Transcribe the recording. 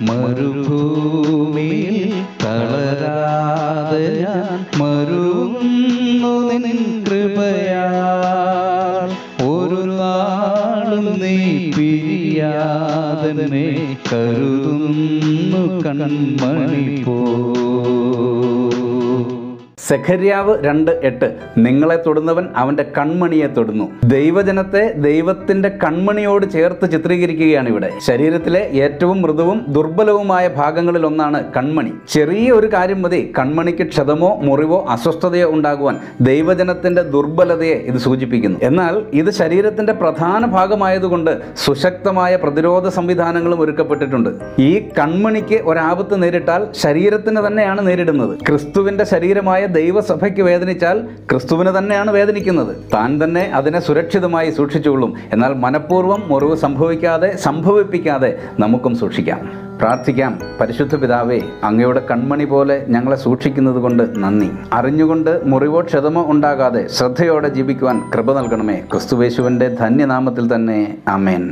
മരുഭൂമിയിൽ തളരാതെ ഞാൻ മരുന്നു നിൻ കൃപയാൽ. ഒരു നാളും നീ പിരിയാതെ കരുതുന്നു കൺമണി പോ. സെഖര്യാവ് 2:8 നിങ്ങളെ തൊടുന്നവൻ അവൻ്റെ കൺമണിയെ തൊടുന്നു. ദൈവജനത്തെ ദൈവത്തിൻ്റെ കൺമണിയോട് ചേർത്ത് ചിത്രീകരിക്കുകയാണ് ഇവിടെ. ശരീരത്തിലെ ഏറ്റവും മൃദുവും ദുർബലവുമായ ഭാഗങ്ങളിൽ ഒന്നാണ് കൺമണി. ചെറിയ ഒരു കാര്യം മതി കൺമണിക്ക് ക്ഷതമോ മുറിവോ അസ്വസ്ഥതയോ ഉണ്ടാകുവാൻ. ദൈവജനത്തിൻ്റെ ദുർബലതയെ ഇത് സൂചിപ്പിക്കുന്നു. എന്നാൽ ഇത് ശരീരത്തിൻ്റെ പ്രധാന ഭാഗമായതുകൊണ്ട് സുശക്തമായ പ്രതിരോധ സംവിധാനങ്ങളും ഒരുക്കപ്പെട്ടിട്ടുണ്ട്. ഈ കൺമണിക്ക് ഒരാപത്ത് നേരിട്ടാൽ ശരീരത്തിന് തന്നെയാണ് നേരിടുന്നത്. ക്രിസ്തുവിൻ്റെ ശരീരമായ ദൈവസഭയ്ക്ക് വേദനിച്ചാൽ ക്രിസ്തുവിന് തന്നെയാണ് വേദനിക്കുന്നത്. താൻ തന്നെ അതിനെ സുരക്ഷിതമായി സൂക്ഷിച്ചുകൊള്ളും. എന്നാൽ മനഃപൂർവ്വം മുറിവ് സംഭവിപ്പിക്കാതെ നമുക്കും സൂക്ഷിക്കാം. പ്രാർത്ഥിക്കാം. പരിശുദ്ധ പിതാവേ, അങ്ങയുടെ കൺമണി പോലെ ഞങ്ങളെ സൂക്ഷിക്കുന്നത് കൊണ്ട് നന്ദി. അറിഞ്ഞുകൊണ്ട് മുറിവോ ക്ഷതമോ ഉണ്ടാകാതെ ശ്രദ്ധയോടെ ജീവിക്കുവാൻ കൃപ നൽകണമേ. ക്രിസ്തുയേശുവിൻ്റെ ധന്യനാമത്തിൽ തന്നെ ആമേൻ.